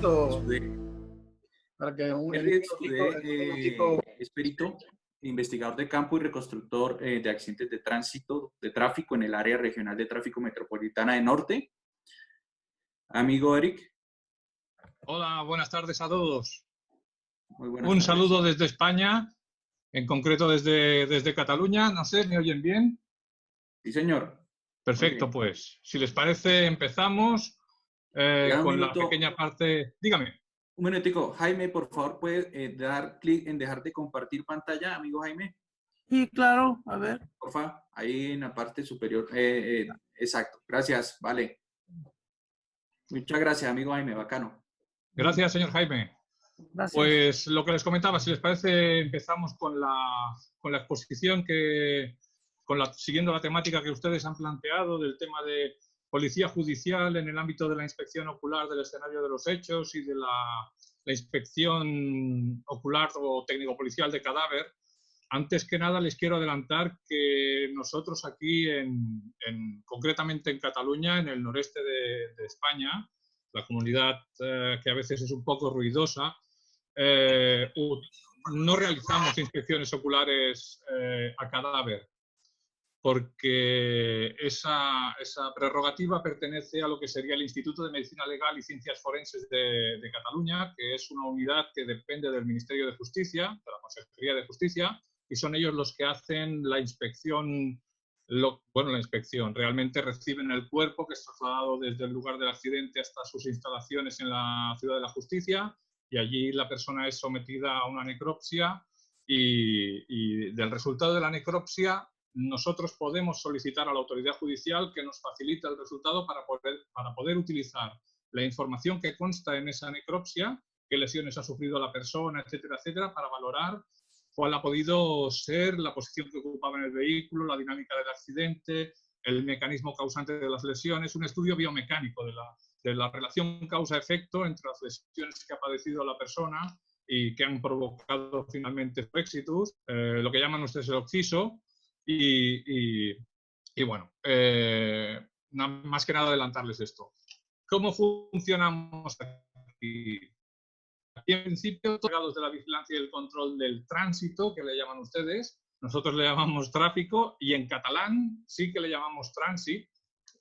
esto Sudé. para que Henry Sudé es perito, investigador de campo y reconstructor de accidentes de tránsito, de tráfico en el área regional de tráfico metropolitana de Norte. Amigo Eric. Hola, buenas tardes a todos. Muy buenas Un tardes. saludo desde España, en concreto desde Cataluña. No sé, ¿me oyen bien? Sí, señor. Perfecto, pues. Si les parece, empezamos con la pequeña parte. Dígame. Un minutico. Jaime, por favor, ¿puede dar clic en dejar de compartir pantalla, amigo Jaime? Sí, claro. A ver. Porfa, ahí en la parte superior. Exacto. Gracias. Vale. Muchas gracias, amigo Jaime. Bacano. Gracias, señor Jaime. Gracias. Pues lo que les comentaba, si les parece, empezamos con la exposición siguiendo la temática que ustedes han planteado del tema de policía judicial en el ámbito de la inspección ocular del escenario de los hechos y de la inspección ocular o técnico-policial de cadáver. Antes que nada, les quiero adelantar que nosotros aquí, concretamente en Cataluña, en el noreste de España, la comunidad que a veces es un poco ruidosa, no realizamos inspecciones oculares a cadáver, porque esa prerrogativa pertenece a lo que sería el Instituto de Medicina Legal y Ciencias Forenses de Cataluña, que es una unidad que depende del Ministerio de Justicia, de la Consejería de Justicia, y son ellos los que hacen la inspección. La inspección. Realmente reciben el cuerpo que es trasladado desde el lugar del accidente hasta sus instalaciones en la Ciudad de la Justicia, y allí la persona es sometida a una necropsia y del resultado de la necropsia nosotros podemos solicitar a la autoridad judicial que nos facilite el resultado para poder utilizar la información que consta en esa necropsia, qué lesiones ha sufrido la persona, etcétera, etcétera, para valorar cuál ha podido ser la posición que ocupaba en el vehículo, la dinámica del accidente, el mecanismo causante de las lesiones, un estudio biomecánico de la relación causa-efecto entre las lesiones que ha padecido la persona y que han provocado finalmente su exitus, lo que llaman ustedes el occiso, y bueno, más que nada adelantarles esto. ¿Cómo funcionamos aquí? Aquí, en principio, encargados de la vigilancia y el control del tránsito, que le llaman ustedes, nosotros le llamamos tráfico, y en catalán sí que le llamamos trànsit.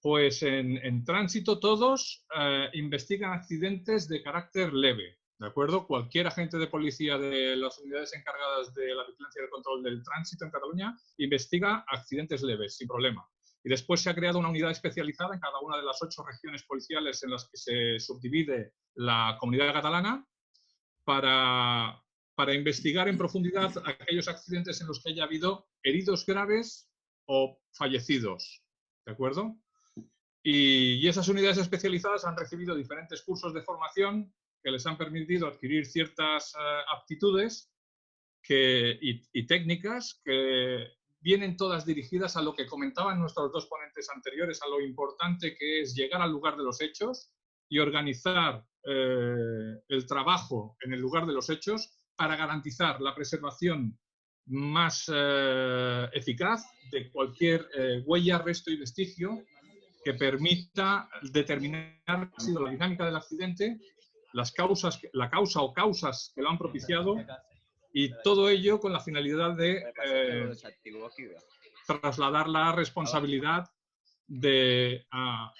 Pues en tránsito todos investigan accidentes de carácter leve, ¿de acuerdo? Cualquier agente de policía de las unidades encargadas de la vigilancia y el control del tránsito en Cataluña investiga accidentes leves, sin problema. Y después se ha creado una unidad especializada en cada una de las 8 regiones policiales en las que se subdivide la comunidad catalana para investigar en profundidad aquellos accidentes en los que haya habido heridos graves o fallecidos, ¿de acuerdo? Y esas unidades especializadas han recibido diferentes cursos de formación que les han permitido adquirir ciertas aptitudes y técnicas que vienen todas dirigidas a lo que comentaban nuestros 2 ponentes anteriores, a lo importante que es llegar al lugar de los hechos y organizar el trabajo en el lugar de los hechos para garantizar la preservación más eficaz de cualquier huella, resto y vestigio que permita determinar cuál ha sido la dinámica del accidente, la causa o causas que lo han propiciado, y todo ello con la finalidad de trasladar la responsabilidad a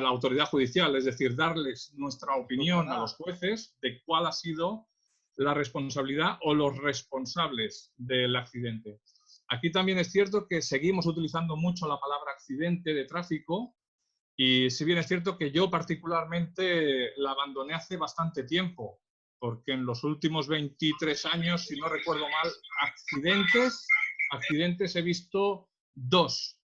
la autoridad judicial, es decir, darles nuestra opinión a los jueces de cuál ha sido la responsabilidad o los responsables del accidente. Aquí también es cierto que seguimos utilizando mucho la palabra accidente de tráfico, y si bien es cierto que yo particularmente la abandoné hace bastante tiempo, porque en los últimos 23 años, si no recuerdo mal, accidentes he visto 2.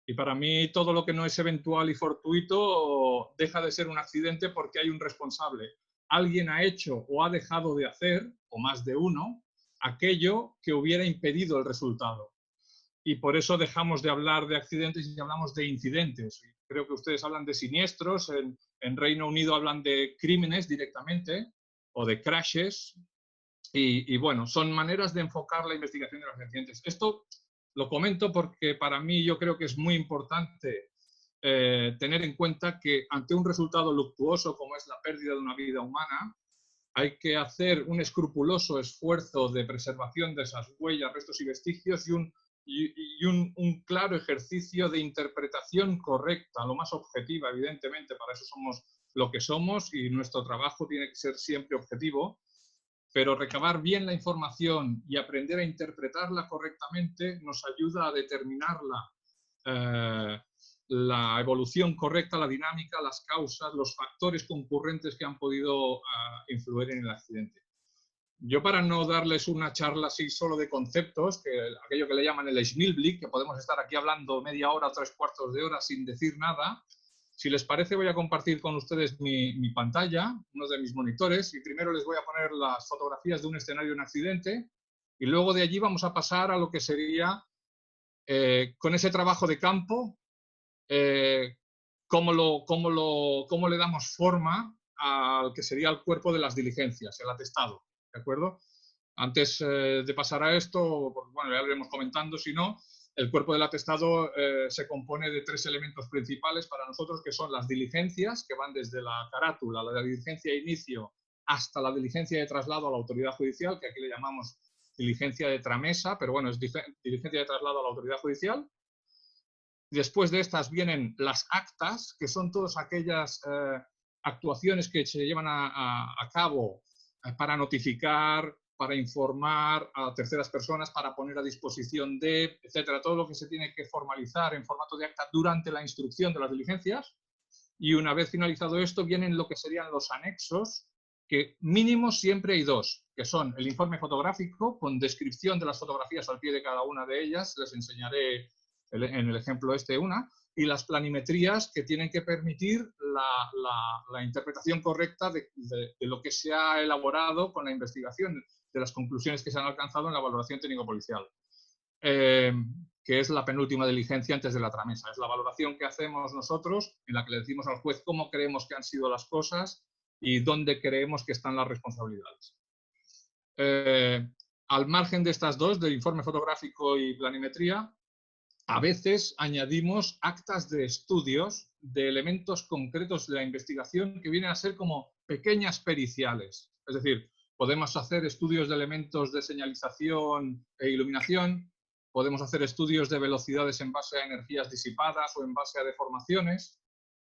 Y para mí todo lo que no es eventual y fortuito deja de ser un accidente porque hay un responsable. Alguien ha hecho o ha dejado de hacer, o más de uno, aquello que hubiera impedido el resultado. Y por eso dejamos de hablar de accidentes y hablamos de incidentes. Creo que ustedes hablan de siniestros, en Reino Unido hablan de crímenes directamente, o de crashes, y bueno, son maneras de enfocar la investigación de los accidentes. Esto lo comento porque para mí yo creo que es muy importante tener en cuenta que ante un resultado luctuoso como es la pérdida de una vida humana, hay que hacer un escrupuloso esfuerzo de preservación de esas huellas, restos y vestigios y un claro ejercicio de interpretación correcta, lo más objetiva, evidentemente, para eso somos lo que somos y nuestro trabajo tiene que ser siempre objetivo, pero recabar bien la información y aprender a interpretarla correctamente nos ayuda a determinar la evolución correcta, la dinámica, las causas, los factores concurrentes que han podido influir en el accidente. Yo, para no darles una charla así solo de conceptos, aquello que le llaman el Schmilblick, que podemos estar aquí hablando media hora o 3/4 de hora sin decir nada, si les parece voy a compartir con ustedes mi pantalla, uno de mis monitores, y primero les voy a poner las fotografías de un escenario de un accidente, y luego de allí vamos a pasar a lo que sería, con ese trabajo de campo, cómo le damos forma al que sería el cuerpo de las diligencias, el atestado. ¿De acuerdo? Antes de pasar a esto, pues, bueno, ya lo iremos comentando, si no, el cuerpo del atestado se compone de 3 elementos principales para nosotros, que son las diligencias, que van desde la carátula, la diligencia de inicio, hasta la diligencia de traslado a la autoridad judicial, que aquí le llamamos diligencia de tramesa, pero bueno, es diligencia de traslado a la autoridad judicial. Después de estas vienen las actas, que son todas aquellas actuaciones que se llevan a cabo para notificar, para informar a terceras personas, para poner a disposición de, etcétera, todo lo que se tiene que formalizar en formato de acta durante la instrucción de las diligencias. Y una vez finalizado esto, vienen lo que serían los anexos, que mínimo siempre hay 2, que son el informe fotográfico, con descripción de las fotografías al pie de cada una de ellas, les enseñaré en el ejemplo una, y las planimetrías, que tienen que permitir la interpretación correcta de lo que se ha elaborado con la investigación, de las conclusiones que se han alcanzado en la valoración técnico-policial, que es la penúltima diligencia antes de la tramesa. Es la valoración que hacemos nosotros, en la que le decimos al juez cómo creemos que han sido las cosas y dónde creemos que están las responsabilidades. Al margen de estas 2, del informe fotográfico y planimetría, a veces añadimos actas de estudios de elementos concretos de la investigación que vienen a ser como pequeñas periciales. Es decir, podemos hacer estudios de elementos de señalización e iluminación, podemos hacer estudios de velocidades en base a energías disipadas o en base a deformaciones,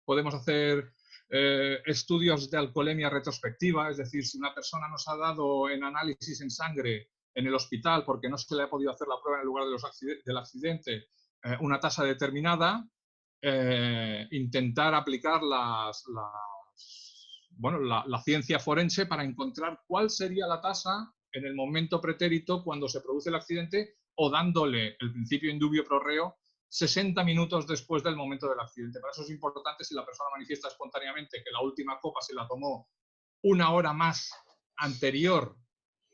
podemos hacer estudios de alcoholemia retrospectiva, es decir, si una persona nos ha dado en análisis en sangre en el hospital porque no se le ha podido hacer la prueba en el lugar del accidente, una tasa determinada, intentar aplicar la ciencia forense para encontrar cuál sería la tasa en el momento pretérito cuando se produce el accidente, o dándole el principio indubio pro reo 60 minutos después del momento del accidente. Para eso es importante, si la persona manifiesta espontáneamente que la última copa se la tomó 1 hora más anterior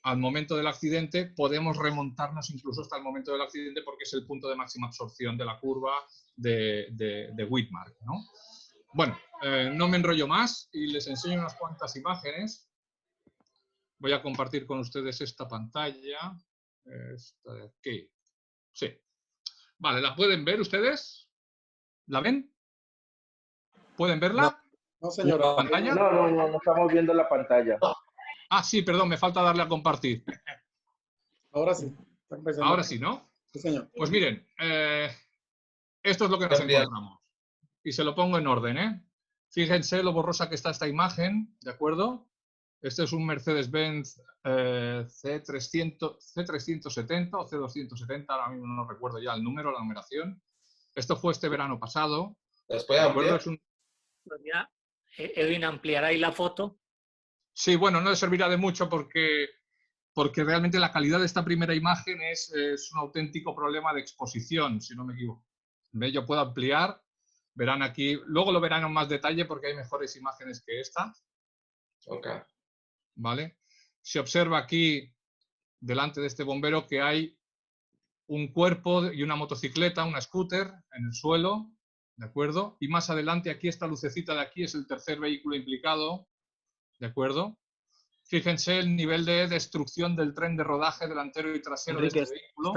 al momento del accidente, podemos remontarnos incluso hasta el momento del accidente, porque es el punto de máxima absorción de la curva de Whitmark, ¿no? Bueno, no me enrollo más y les enseño unas cuantas imágenes. Voy a compartir con ustedes esta pantalla. Esta de aquí. Sí. Vale, ¿la pueden ver ustedes? ¿La ven? ¿Pueden verla? No, señora. ¿La pantalla? No estamos viendo la pantalla. Ah, sí, perdón, me falta darle a compartir. Ahora sí. Está empezando. Ahora sí, ¿no? Sí, señor. Pues miren, esto es lo que nos encontramos. Y se lo pongo en orden, ¿eh? Fíjense lo borrosa que está esta imagen, ¿de acuerdo? Este es un Mercedes-Benz C370 o C270, ahora mismo no recuerdo ya el número, la numeración. Esto fue este verano pasado. ¿Después ¿De acuerdo? Es un... Ya, Edwin, ¿ampliará ahí la foto? Sí, bueno, no le servirá de mucho porque realmente la calidad de esta primera imagen es un auténtico problema de exposición, si no me equivoco. Yo puedo ampliar, verán aquí, luego lo verán en más detalle porque hay mejores imágenes que esta. Ok. ¿Vale? Se observa aquí, delante de este bombero, que hay un cuerpo y una motocicleta, una scooter, en el suelo, ¿de acuerdo? Y más adelante, aquí, esta lucecita de aquí es el tercer vehículo implicado, ¿de acuerdo? Fíjense el nivel de destrucción del tren de rodaje delantero y trasero Enrique, de este vehículo.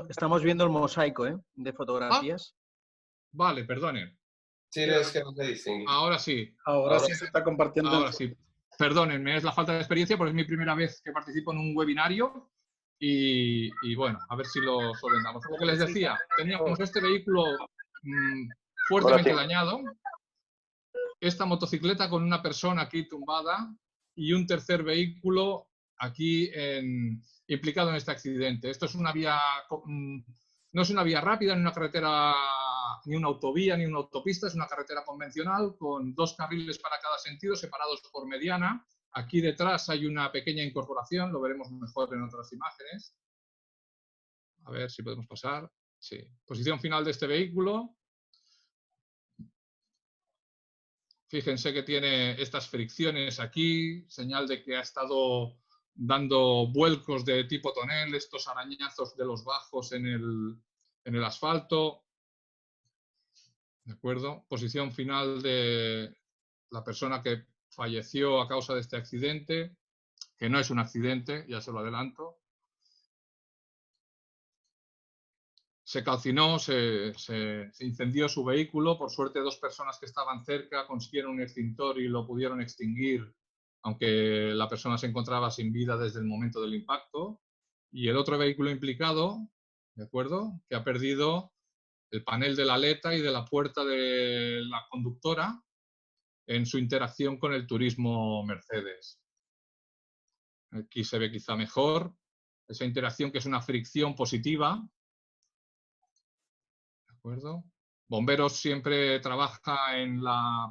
estamos viendo el mosaico, de fotografías. Vale, perdone. Sí, es que no se distingue. Ahora sí. Ahora sí se está compartiendo. Ahora sí. Perdónenme, es la falta de experiencia porque es mi primera vez que participo en un webinario y bueno, a ver si lo solventamos. Lo que les decía, teníamos este vehículo fuertemente dañado, esta motocicleta con una persona aquí tumbada y un tercer vehículo aquí implicado en este accidente. Esto es una vía, no es una vía rápida, ni una carretera, ni una autovía, ni una autopista, es una carretera convencional con 2 carriles para cada sentido, separados por mediana. Aquí detrás hay una pequeña incorporación, lo veremos mejor en otras imágenes. A ver si podemos pasar. Sí. Posición final de este vehículo. Fíjense que tiene estas fricciones aquí, señal de que ha estado dando vuelcos de tipo tonel, estos arañazos de los bajos en el asfalto. ¿De acuerdo? Posición final de la persona que falleció a causa de este accidente, que no es un accidente, ya se lo adelanto. Se calcinó, se incendió su vehículo. Por suerte, 2 personas que estaban cerca consiguieron un extintor y lo pudieron extinguir, aunque la persona se encontraba sin vida desde el momento del impacto. Y el otro vehículo implicado, ¿de acuerdo?, que ha perdido el panel de la aleta y de la puerta de la conductora en su interacción con el turismo Mercedes. Aquí se ve quizá mejor esa interacción, que es una fricción positiva. ¿De acuerdo? Bomberos siempre trabaja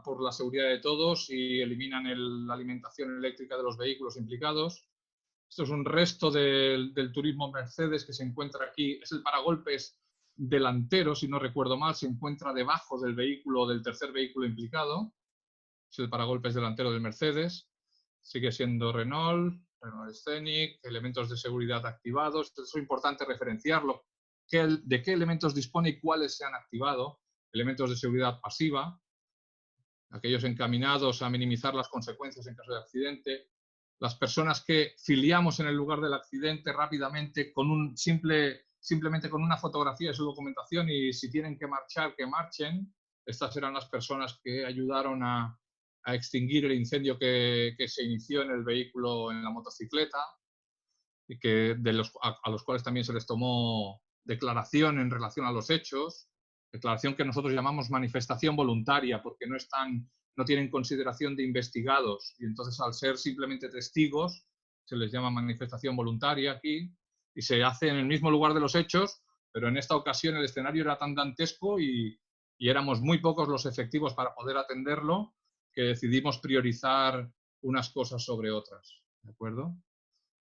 por la seguridad de todos y eliminan la alimentación eléctrica de los vehículos implicados. Esto es un resto del turismo Mercedes que se encuentra aquí. Es el paragolpes delantero, si no recuerdo mal, se encuentra debajo del vehículo, del tercer vehículo implicado. Es el paragolpes delantero del Mercedes. Sigue siendo Renault Scenic, elementos de seguridad activados. Esto es importante referenciarlo. De qué elementos dispone y cuáles se han activado. Elementos de seguridad pasiva, aquellos encaminados a minimizar las consecuencias en caso de accidente. Las personas que filiamos en el lugar del accidente rápidamente simplemente con una fotografía de su documentación, y si tienen que marchar, que marchen. Estas eran las personas que ayudaron a extinguir el incendio que se inició en el vehículo, en la motocicleta, y a los cuales también se les tomó declaración en relación a los hechos, declaración que nosotros llamamos manifestación voluntaria, porque no tienen consideración de investigados, y entonces, al ser simplemente testigos, se les llama manifestación voluntaria aquí, y se hace en el mismo lugar de los hechos, pero en esta ocasión el escenario era tan dantesco y éramos muy pocos los efectivos para poder atenderlo, que decidimos priorizar unas cosas sobre otras. ¿De acuerdo?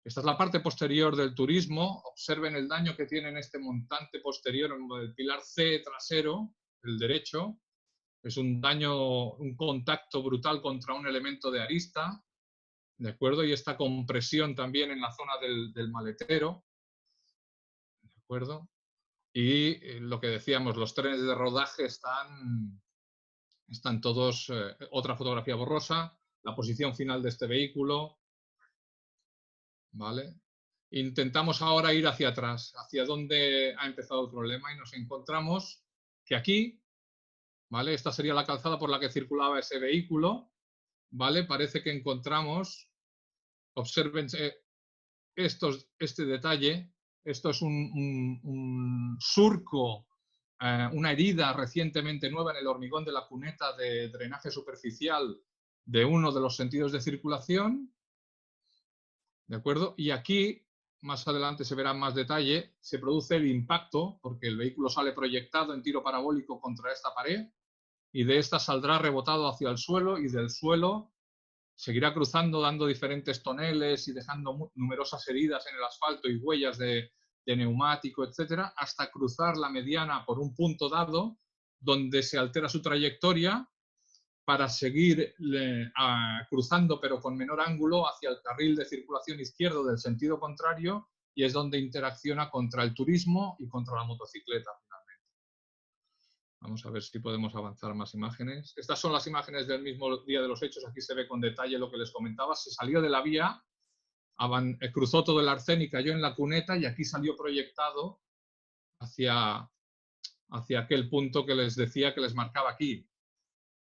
Esta es la parte posterior del turismo. Observen el daño que tiene en este montante posterior, en el pilar C trasero, el derecho. Es un daño, un contacto brutal contra un elemento de arista, ¿de acuerdo? Y esta compresión también en la zona del maletero, ¿de acuerdo? Y lo que decíamos, los trenes de rodaje están todos. Otra fotografía borrosa, la posición final de este vehículo. ¿Vale? Intentamos ahora ir hacia atrás, hacia donde ha empezado el problema, y nos encontramos que aquí, ¿vale?, esta sería la calzada por la que circulaba ese vehículo, ¿vale? Parece que encontramos, observen este detalle, esto es un surco, una herida recientemente nueva en el hormigón de la cuneta de drenaje superficial de uno de los sentidos de circulación. ¿De acuerdo? Y aquí, más adelante se verá en más detalle, se produce el impacto, porque el vehículo sale proyectado en tiro parabólico contra esta pared, y de esta saldrá rebotado hacia el suelo, y del suelo seguirá cruzando, dando diferentes toneles y dejando numerosas heridas en el asfalto y huellas de neumático, etcétera, hasta cruzar la mediana por un punto dado, donde se altera su trayectoria para seguir cruzando, pero con menor ángulo, hacia el carril de circulación izquierdo del sentido contrario, y es donde interacciona contra el turismo y contra la motocicleta finalmente. Vamos a ver si podemos avanzar más imágenes. Estas son las imágenes del mismo día de los hechos. Aquí se ve con detalle lo que les comentaba. Se salió de la vía, cruzó todo el arcén y cayó en la cuneta, y aquí salió proyectado hacia aquel punto que les decía, que les marcaba aquí.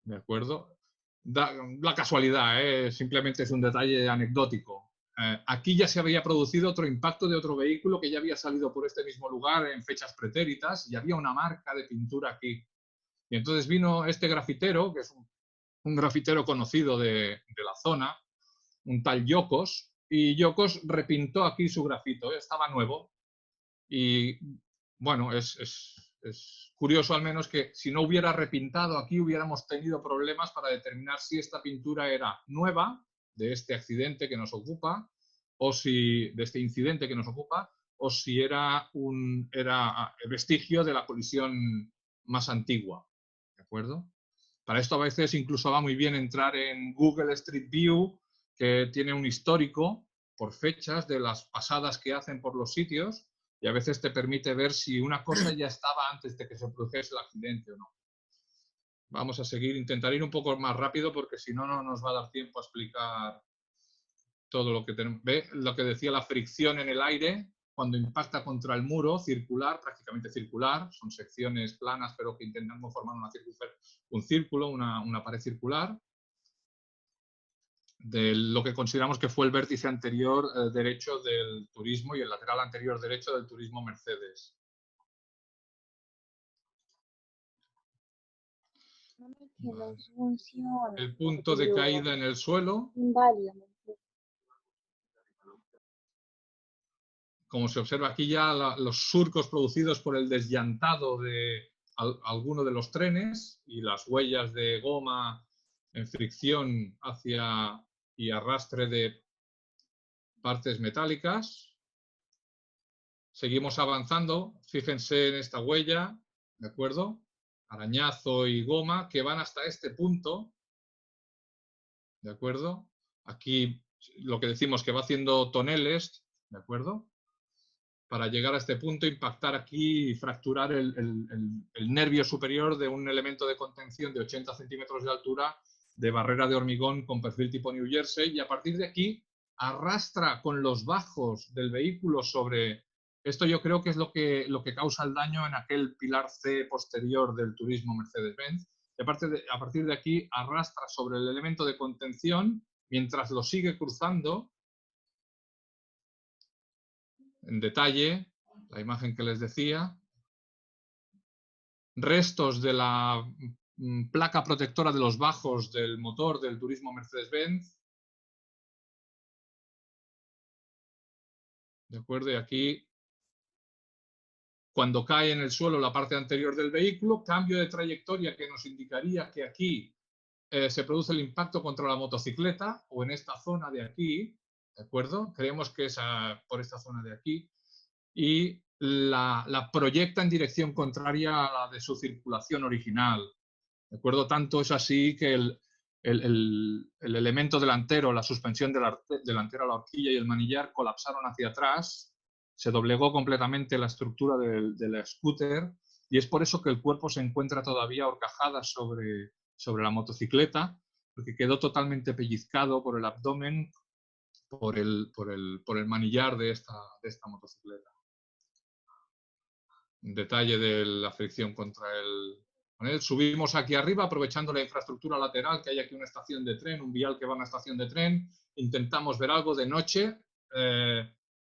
¿De acuerdo? La casualidad, simplemente es un detalle anecdótico. Aquí ya se había producido otro impacto de otro vehículo que ya había salido por este mismo lugar en fechas pretéritas y había una marca de pintura aquí. Y entonces vino este grafitero, que es un grafitero conocido de la zona, un tal Yokos, y Yokos repintó aquí su grafito, estaba nuevo. Y bueno, es curioso al menos que si no hubiera repintado aquí hubiéramos tenido problemas para determinar si esta pintura era nueva de este accidente que nos ocupa, o si de este incidente que nos ocupa, o si era vestigio de la colisión más antigua. ¿De acuerdo? Para esto a veces incluso va muy bien entrar en Google Street View, que tiene un histórico por fechas de las pasadas que hacen por los sitios, y a veces te permite ver si una cosa ya estaba antes de que se produjese el accidente o no. Vamos a seguir, intentar ir un poco más rápido porque si no, no nos va a dar tiempo a explicar todo lo que tenemos. ¿Ve lo que decía la fricción en el aire? Cuando impacta contra el muro circular, prácticamente circular, son secciones planas pero que intentan conformar un círculo, una pared circular, de lo que consideramos que fue el vértice anterior derecho del turismo y el lateral anterior derecho del turismo Mercedes. Que no funciona. El punto de caída en el suelo, Inválido. como se observa aquí ya los surcos producidos por el desllantado de alguno de los trenes y las huellas de goma en fricción y arrastre de partes metálicas. Seguimos avanzando, fíjense en esta huella, ¿de acuerdo? Arañazo y goma que van hasta este punto, ¿de acuerdo? Aquí lo que decimos que va haciendo toneles, ¿de acuerdo? Para llegar a este punto, impactar aquí y fracturar el nervio superior de un elemento de contención de 80 centímetros de altura de barrera de hormigón con perfil tipo New Jersey, y a partir de aquí arrastra con los bajos del vehículo sobre... Esto yo creo que es lo que causa el daño en aquel pilar C posterior del turismo Mercedes-Benz. Y a partir de aquí arrastra sobre el elemento de contención mientras lo sigue cruzando. En detalle, la imagen que les decía. Restos de la placa protectora de los bajos del motor del turismo Mercedes-Benz. ¿De acuerdo? Y aquí, cuando cae en el suelo la parte anterior del vehículo, cambio de trayectoria que nos indicaría que aquí se produce el impacto contra la motocicleta o en esta zona de aquí, ¿de acuerdo? Creemos que es por esta zona de aquí, y la proyecta en dirección contraria a la de su circulación original, ¿de acuerdo? Tanto es así que el elemento delantero, la suspensión delantera, la horquilla y el manillar colapsaron hacia atrás, se doblegó completamente la estructura del scooter, y es por eso que el cuerpo se encuentra todavía horcajada sobre la motocicleta, porque quedó totalmente pellizcado por el abdomen, por el manillar de esta motocicleta. Detalle de la fricción contra el... Subimos aquí arriba aprovechando la infraestructura lateral, que hay aquí una estación de tren, un vial que va a una estación de tren. Intentamos ver algo de noche.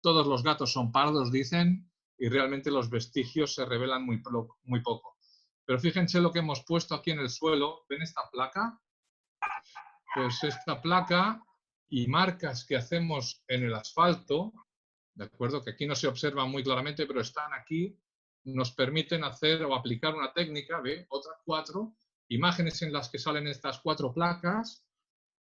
Todos los gatos son pardos, dicen, y realmente los vestigios se revelan muy poco. Pero fíjense lo que hemos puesto aquí en el suelo. ¿Ven esta placa? Pues esta placa y marcas que hacemos en el asfalto, ¿de acuerdo? Que aquí no se observan muy claramente, pero están aquí, nos permiten hacer o aplicar una técnica, ¿ve? Otras 4 imágenes en las que salen estas 4 placas,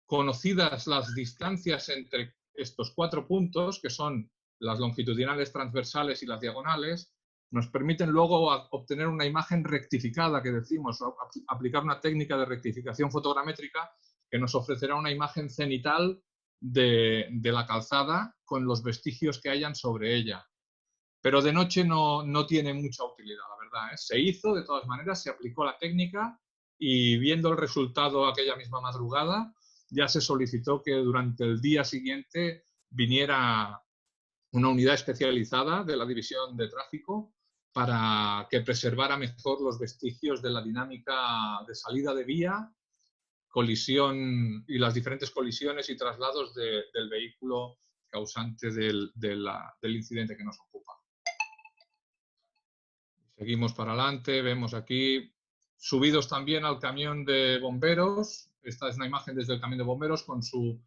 conocidas las distancias entre estos 4 puntos, que son las longitudinales, transversales y las diagonales, nos permiten luego obtener una imagen rectificada, que decimos, aplicar una técnica de rectificación fotogramétrica que nos ofrecerá una imagen cenital de la calzada con los vestigios que hayan sobre ella. Pero de noche no tiene mucha utilidad, la verdad, ¿eh? Se hizo, de todas maneras, se aplicó la técnica y viendo el resultado aquella misma madrugada, ya se solicitó que durante el día siguiente viniera una unidad especializada de la División de Tráfico para que preservara mejor los vestigios de la dinámica de salida de vía colisión y las diferentes colisiones y traslados del vehículo causante del incidente que nos ocupa. Seguimos para adelante, vemos aquí subidos también al camión de bomberos. Esta es una imagen desde el camión de bomberos con su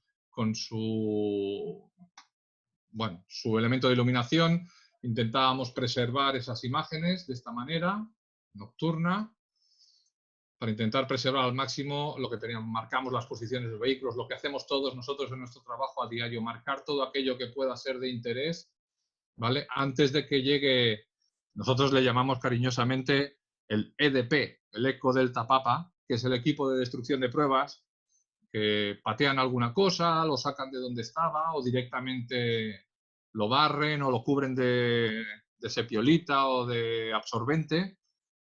elemento de iluminación. Intentábamos preservar esas imágenes de esta manera, nocturna, para intentar preservar al máximo lo que teníamos. Marcamos las posiciones de los vehículos, lo que hacemos todos nosotros en nuestro trabajo a diario, marcar todo aquello que pueda ser de interés, ¿vale? Antes de que llegue, nosotros le llamamos cariñosamente el EDP, el Eco Delta Papa, que es el equipo de destrucción de pruebas, que patean alguna cosa, lo sacan de donde estaba o directamente lo barren o lo cubren de sepiolita o de absorbente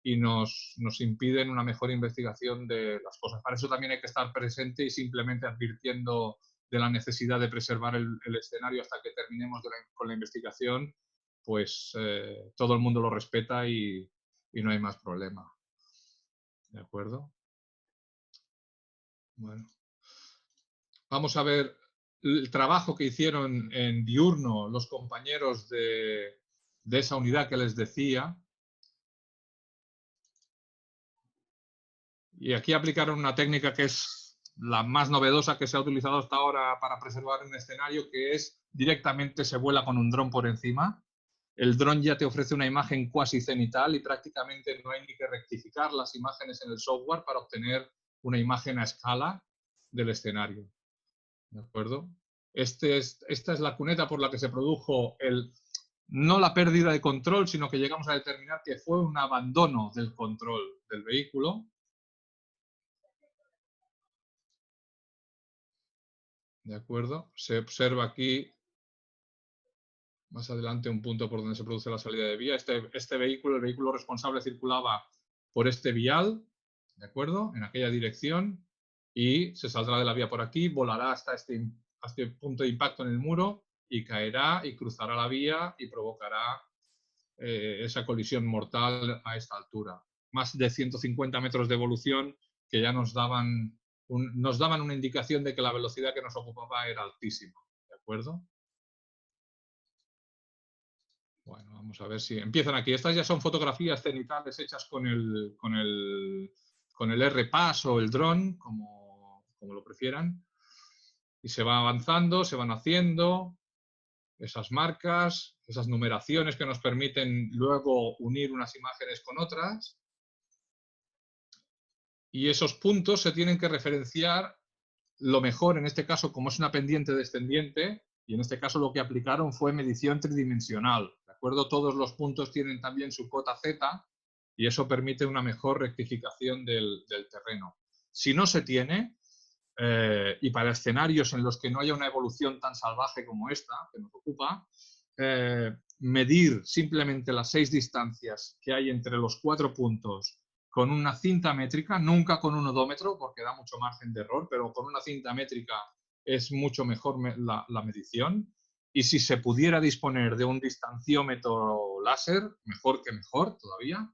y nos impiden una mejor investigación de las cosas. Para eso también hay que estar presente y simplemente advirtiendo de la necesidad de preservar el escenario hasta que terminemos con la investigación, pues todo el mundo lo respeta y no hay más problema. ¿De acuerdo? Bueno. Vamos a ver el trabajo que hicieron en diurno los compañeros de esa unidad que les decía. Y aquí aplicaron una técnica que es la más novedosa que se ha utilizado hasta ahora para preservar un escenario, que es directamente se vuela con un dron por encima. El dron ya te ofrece una imagen cuasi cenital y prácticamente no hay ni que rectificar las imágenes en el software para obtener una imagen a escala del escenario. ¿De acuerdo? Esta es la cuneta por la que se produjo no la pérdida de control, sino que llegamos a determinar que fue un abandono del control del vehículo. ¿De acuerdo? Se observa aquí más adelante un punto por donde se produce la salida de vía. Este vehículo, el vehículo responsable, circulaba por este vial, ¿de acuerdo? En aquella dirección, y se saldrá de la vía por aquí, volará hasta este punto de impacto en el muro y caerá y cruzará la vía y provocará esa colisión mortal a esta altura. Más de 150 metros de evolución que ya nos daban una indicación de que la velocidad que nos ocupaba era altísima, ¿de acuerdo? Bueno, vamos a ver si empiezan aquí. Estas ya son fotografías cenitales hechas con el RPAS o el dron, como lo prefieran. Y se va avanzando, se van haciendo esas marcas, esas numeraciones que nos permiten luego unir unas imágenes con otras. Y esos puntos se tienen que referenciar lo mejor, en este caso, como es una pendiente descendiente, y en este caso lo que aplicaron fue medición tridimensional. ¿De acuerdo? Todos los puntos tienen también su cota Z y eso permite una mejor rectificación del terreno. Si no se tiene, y para escenarios en los que no haya una evolución tan salvaje como esta, que nos ocupa, medir simplemente las 6 distancias que hay entre los 4 puntos con una cinta métrica, nunca con un odómetro porque da mucho margen de error, pero con una cinta métrica es mucho mejor la medición. Y si se pudiera disponer de un distanciómetro láser, mejor que mejor todavía,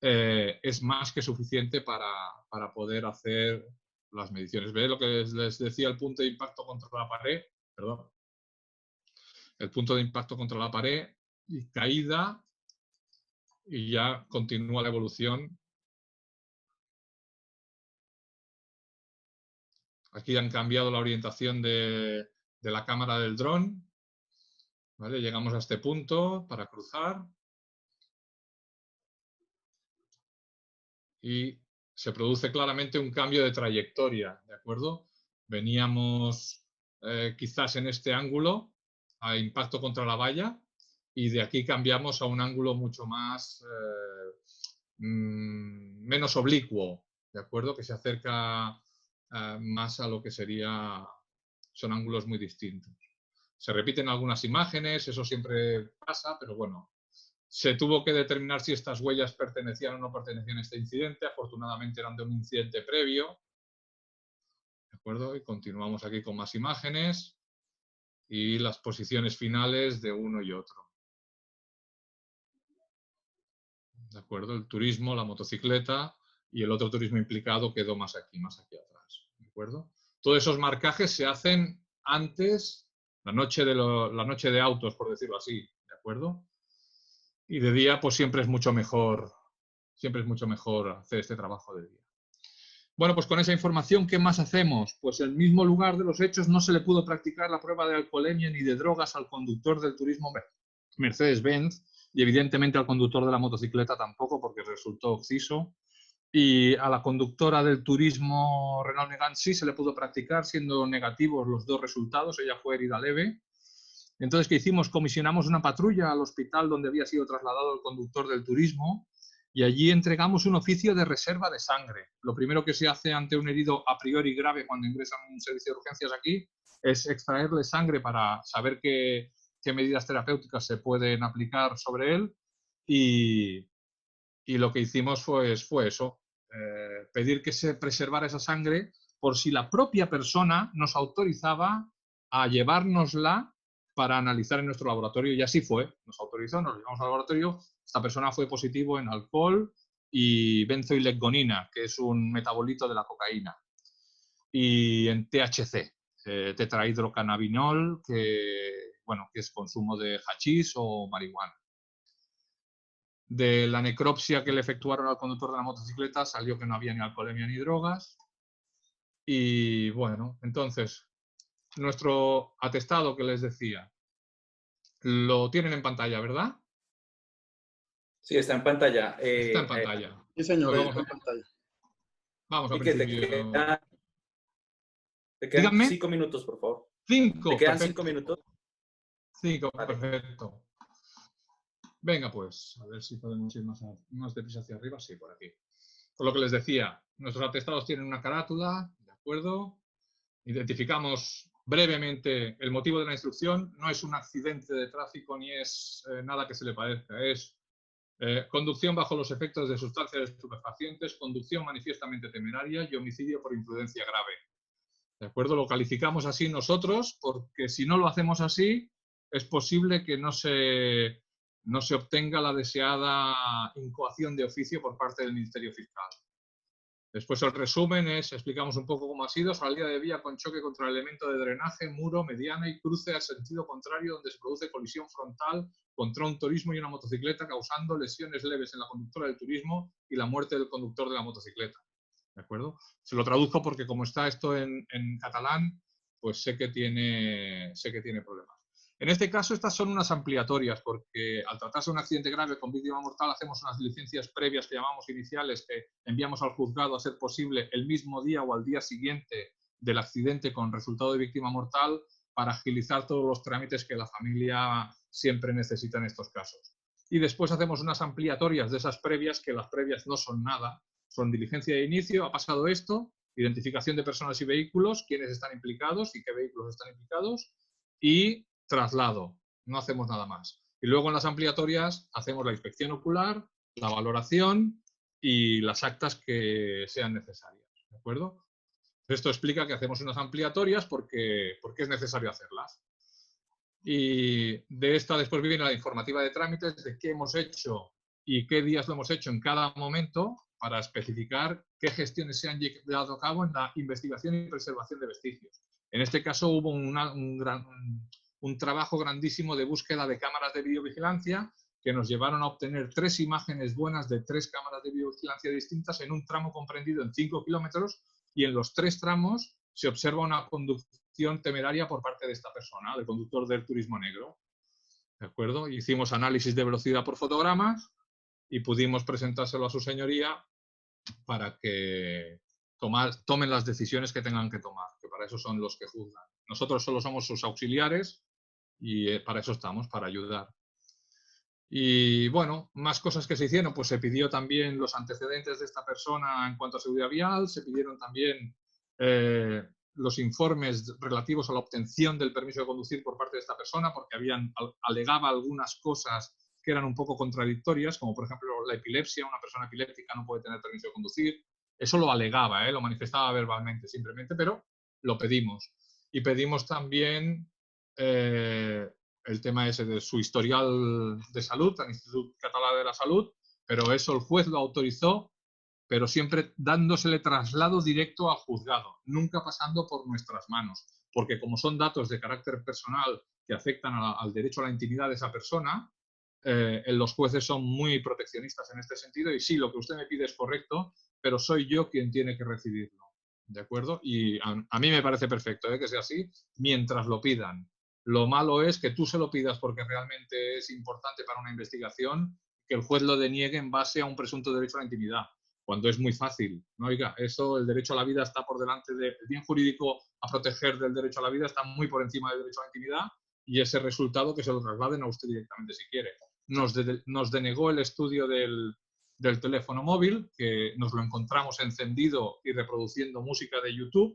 es más que suficiente para poder hacer las mediciones. ¿Veis lo que les decía? El punto de impacto contra la pared, perdón. El punto de impacto contra la pared y caída, y ya continúa la evolución. Aquí han cambiado la orientación de la cámara del dron. ¿Vale? Llegamos a este punto para cruzar. Y se produce claramente un cambio de trayectoria, ¿de acuerdo? Veníamos quizás en este ángulo a impacto contra la valla y de aquí cambiamos a un ángulo mucho más menos oblicuo, ¿de acuerdo? Que se acerca más a lo que son ángulos muy distintos. Se repiten algunas imágenes, eso siempre pasa, pero bueno, se tuvo que determinar si estas huellas pertenecían o no pertenecían a este incidente. Afortunadamente eran de un incidente previo. ¿De acuerdo? Y continuamos aquí con más imágenes y las posiciones finales de uno y otro. ¿De acuerdo? El turismo, la motocicleta y el otro turismo implicado quedó más aquí atrás. acuerdo? Todos esos marcajes se hacen antes, la noche de autos, por decirlo así, ¿de acuerdo? Y de día, pues siempre es mucho mejor hacer este trabajo de día. Bueno, pues con esa información, ¿qué más hacemos? Pues en el mismo lugar de los hechos no se le pudo practicar la prueba de alcoholemia ni de drogas al conductor del turismo Mercedes-Benz y evidentemente al conductor de la motocicleta tampoco, porque resultó occiso. Y a la conductora del turismo Renault Megane sí se le pudo practicar, siendo negativos los dos resultados. Ella fue herida leve. Entonces, ¿qué hicimos? Comisionamos una patrulla al hospital donde había sido trasladado el conductor del turismo y allí entregamos un oficio de reserva de sangre. Lo primero que se hace ante un herido a priori grave cuando ingresan a un servicio de urgencias aquí es extraerle sangre para saber qué medidas terapéuticas se pueden aplicar sobre él y lo que hicimos fue eso, pedir que se preservara esa sangre por si la propia persona nos autorizaba a llevárnosla para analizar en nuestro laboratorio, y así fue. Nos autorizó, nos llevamos al laboratorio, esta persona fue positivo en alcohol y benzoilecgonina, que es un metabolito de la cocaína, y en THC, tetrahidrocannabinol, que es consumo de hachís o marihuana. De la necropsia que le efectuaron al conductor de la motocicleta salió que no había ni alcoholemia ni drogas. Y bueno, entonces, nuestro atestado que les decía, lo tienen en pantalla, ¿verdad? Sí, está en pantalla. Está en pantalla. Sí, señor, Pues está en pantalla. vamos a Y que principio. te quedan Díganme. 5 minutos, por favor. 5. Te quedan Perfecto. 5 minutos. 5, Vale. perfecto. Venga, pues, a ver si podemos ir más deprisa hacia arriba. Sí, por aquí. Por lo que les decía, nuestros atestados tienen una carátula, ¿de acuerdo? Identificamos brevemente el motivo de la instrucción. No es un accidente de tráfico ni es nada que se le parezca. Es conducción bajo los efectos de sustancias estupefacientes, conducción manifiestamente temeraria y homicidio por imprudencia grave. ¿De acuerdo? Lo calificamos así nosotros porque si no lo hacemos así, es posible que no se obtenga la deseada incoación de oficio por parte del Ministerio Fiscal. Después el resumen explicamos un poco cómo ha sido: salida de vía con choque contra el elemento de drenaje, muro, mediana y cruce al sentido contrario donde se produce colisión frontal contra un turismo y una motocicleta, causando lesiones leves en la conductora del turismo y la muerte del conductor de la motocicleta. ¿De acuerdo? Se lo traduzco porque como está esto en catalán, pues sé que tiene problemas. En este caso, estas son unas ampliatorias, porque al tratarse de un accidente grave con víctima mortal, hacemos unas diligencias previas que llamamos iniciales, que enviamos al juzgado a ser posible el mismo día o al día siguiente del accidente con resultado de víctima mortal, para agilizar todos los trámites que la familia siempre necesita en estos casos. Y después hacemos unas ampliatorias de esas previas, que las previas no son nada, son diligencia de inicio, ha pasado esto, identificación de personas y vehículos, quiénes están implicados y qué vehículos están implicados, y traslado, no hacemos nada más. Y luego en las ampliatorias hacemos la inspección ocular, la valoración y las actas que sean necesarias, ¿de acuerdo? Esto explica que hacemos unas ampliatorias porque es necesario hacerlas. Y de esta después viene la informativa de trámites de qué hemos hecho y qué días lo hemos hecho en cada momento, para especificar qué gestiones se han llevado a cabo en la investigación y preservación de vestigios. En este caso hubo un trabajo grandísimo de búsqueda de cámaras de videovigilancia que nos llevaron a obtener 3 imágenes buenas de 3 cámaras de videovigilancia distintas en un tramo comprendido en 5 kilómetros, y en los 3 tramos se observa una conducción temeraria por parte de esta persona, del conductor del turismo negro. ¿De acuerdo? Hicimos análisis de velocidad por fotogramas y pudimos presentárselo a su señoría para que tomen las decisiones que tengan que tomar, que para eso son los que juzgan. Nosotros solo somos sus auxiliares y para eso estamos, para ayudar. Y bueno, más cosas que se hicieron, pues se pidió también los antecedentes de esta persona en cuanto a seguridad vial, se pidieron también los informes relativos a la obtención del permiso de conducir por parte de esta persona, porque alegaba algunas cosas que eran un poco contradictorias, como por ejemplo la epilepsia. Una persona epiléptica no puede tener permiso de conducir. Eso lo alegaba, lo manifestaba verbalmente simplemente, pero lo pedimos. Y pedimos también el tema ese de su historial de salud al Instituto Català de la Salud, pero eso el juez lo autorizó pero siempre dándosele traslado directo a juzgado, nunca pasando por nuestras manos, porque como son datos de carácter personal que afectan al derecho a la intimidad de esa persona, los jueces son muy proteccionistas en este sentido y sí, lo que usted me pide es correcto, pero soy yo quien tiene que recibirlo, ¿de acuerdo? Y a mí me parece perfecto que sea así mientras lo pidan. Lo malo es que tú se lo pidas porque realmente es importante para una investigación, que el juez lo deniegue en base a un presunto derecho a la intimidad, cuando es muy fácil. ¿No? Oiga, eso, el derecho a la vida está por delante del bien jurídico a proteger del derecho a la vida, está muy por encima del derecho a la intimidad, y ese resultado que se lo trasladen a usted directamente si quiere. Nos denegó el estudio del teléfono móvil, que nos lo encontramos encendido y reproduciendo música de YouTube,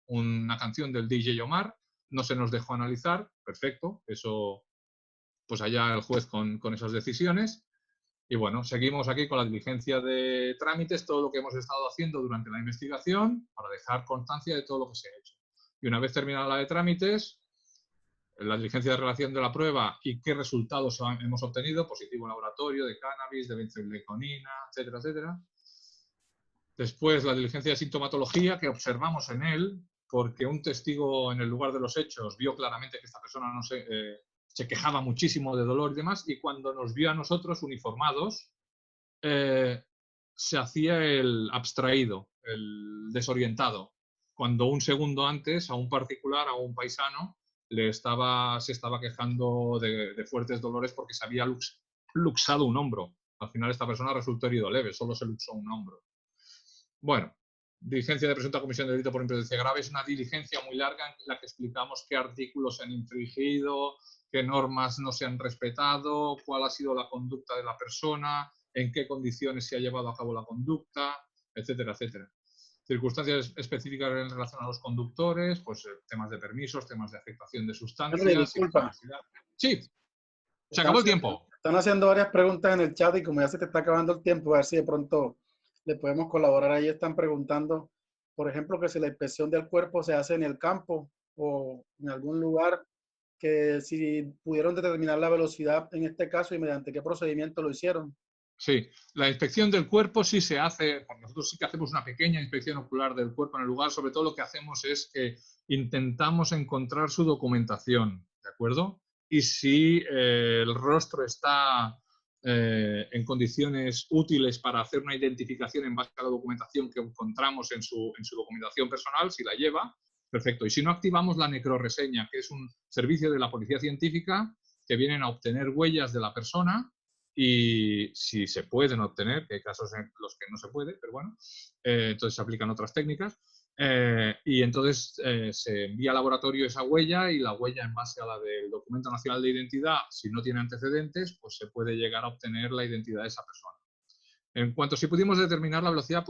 una canción del DJ Omar, no se nos dejó analizar, perfecto, eso pues allá el juez con esas decisiones. Y bueno, seguimos aquí con la diligencia de trámites, todo lo que hemos estado haciendo durante la investigación, para dejar constancia de todo lo que se ha hecho. Y una vez terminada la de trámites, la diligencia de relación de la prueba y qué resultados hemos obtenido, positivo laboratorio, de cannabis, de benzoileconina, etcétera, etcétera. Después, la diligencia de sintomatología que observamos en él, porque un testigo en el lugar de los hechos vio claramente que esta persona se quejaba muchísimo de dolor y demás, y cuando nos vio a nosotros uniformados, se hacía el abstraído, el desorientado, cuando un segundo antes a un particular, a un paisano, se estaba quejando de fuertes dolores porque se había luxado un hombro. Al final esta persona resultó herido leve, solo se luxó un hombro. Bueno, diligencia de presunta comisión de delito por imprudencia grave es una diligencia muy larga en la que explicamos qué artículos se han infringido, qué normas no se han respetado, cuál ha sido la conducta de la persona, en qué condiciones se ha llevado a cabo la conducta, etcétera, etcétera. Circunstancias específicas en relación a los conductores, pues temas de permisos, temas de afectación de sustancias. Disculpa. Sí, se acabó el tiempo. Están haciendo varias preguntas en el chat y como ya se te está acabando el tiempo, a ver si de pronto le podemos colaborar. Ahí están preguntando, por ejemplo, que si la inspección del cuerpo se hace en el campo o en algún lugar, que si pudieron determinar la velocidad en este caso y mediante qué procedimiento lo hicieron. Sí, la inspección del cuerpo sí se hace, nosotros sí que hacemos una pequeña inspección ocular del cuerpo en el lugar, sobre todo lo que hacemos es que intentamos encontrar su documentación, ¿de acuerdo? Y si el rostro está en condiciones útiles para hacer una identificación en base a la documentación que encontramos en su documentación personal, si la lleva, perfecto. Y si no, activamos la necroreseña, que es un servicio de la policía científica que vienen a obtener huellas de la persona. Y si se pueden obtener, que hay casos en los que no se puede, pero bueno, entonces se aplican otras técnicas, y entonces se envía al laboratorio esa huella y la huella en base a la del Documento Nacional de Identidad, si no tiene antecedentes, pues se puede llegar a obtener la identidad de esa persona. En cuanto si pudimos determinar la velocidad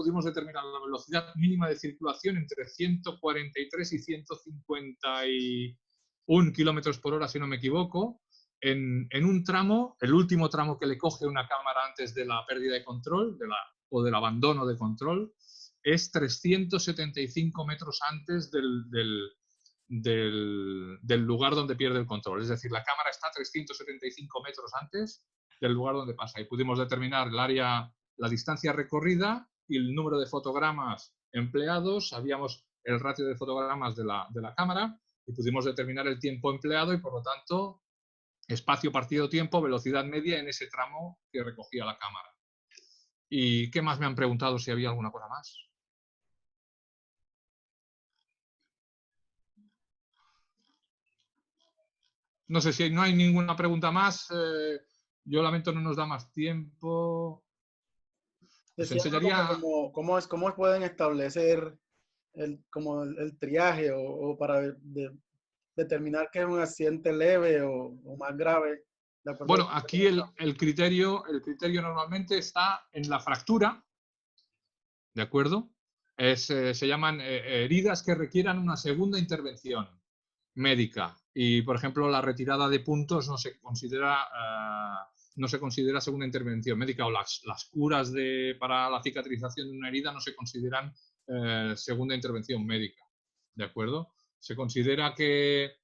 mínima de circulación entre 143 y 151 kilómetros por hora, si no me equivoco, en un tramo, el último tramo que le coge una cámara antes de la pérdida de control o del abandono de control, es 375 metros antes del lugar donde pierde el control. Es decir, la cámara está 375 metros antes del lugar donde pasa. Y pudimos determinar el área, la distancia recorrida y el número de fotogramas empleados. Sabíamos el ratio de fotogramas de la cámara y pudimos determinar el tiempo empleado y, por lo tanto, espacio partido tiempo, velocidad media en ese tramo que recogía la cámara. ¿Y qué más me han preguntado si había alguna cosa más? No sé si no hay ninguna pregunta más. Yo lamento no nos da más tiempo. Les enseñaría... ¿Cómo pueden establecer el triaje o para determinar que es un accidente leve o más grave? Bueno, aquí el criterio normalmente está en la fractura, ¿de acuerdo? Se llaman heridas que requieran una segunda intervención médica y, por ejemplo, la retirada de puntos no se considera segunda intervención médica, o las curas para la cicatrización de una herida no se consideran segunda intervención médica, ¿de acuerdo? Se considera que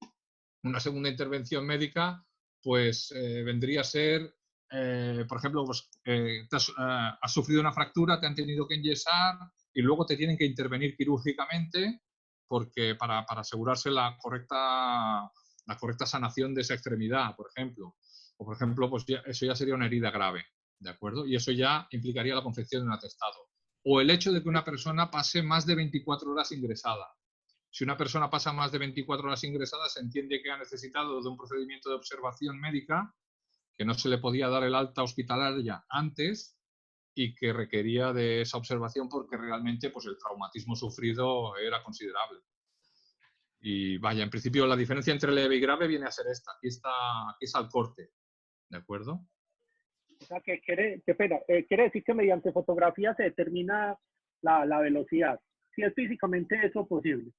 una segunda intervención médica pues vendría a ser por ejemplo, pues, has sufrido una fractura, te han tenido que enyesar y luego te tienen que intervenir quirúrgicamente porque para asegurarse la correcta sanación de esa extremidad, por ejemplo. O, por ejemplo, pues eso ya sería una herida grave, ¿de acuerdo? Y eso ya implicaría la confección de un atestado. O el hecho de que una persona pase más de 24 horas ingresada. Si una persona pasa más de 24 horas ingresada, se entiende que ha necesitado de un procedimiento de observación médica, que no se le podía dar el alta hospitalaria antes y que requería de esa observación porque realmente pues, el traumatismo sufrido era considerable. Y vaya, en principio la diferencia entre leve y grave viene a ser esta. Aquí es al corte, ¿de acuerdo? O sea, quiere decir que mediante fotografía se determina la velocidad. Si es físicamente eso posible.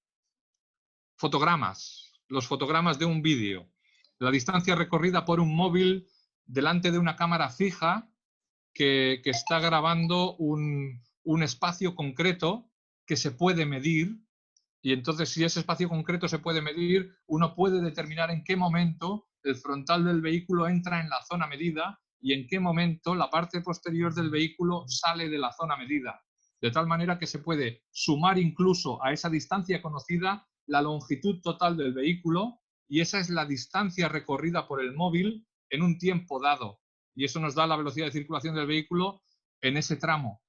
Fotogramas, los fotogramas de un vídeo. La distancia recorrida por un móvil delante de una cámara fija que está grabando un espacio concreto que se puede medir. Y entonces, si ese espacio concreto se puede medir, uno puede determinar en qué momento el frontal del vehículo entra en la zona medida y en qué momento la parte posterior del vehículo sale de la zona medida. De tal manera que se puede sumar incluso a esa distancia conocida la longitud total del vehículo y esa es la distancia recorrida por el móvil en un tiempo dado. Y eso nos da la velocidad de circulación del vehículo en ese tramo.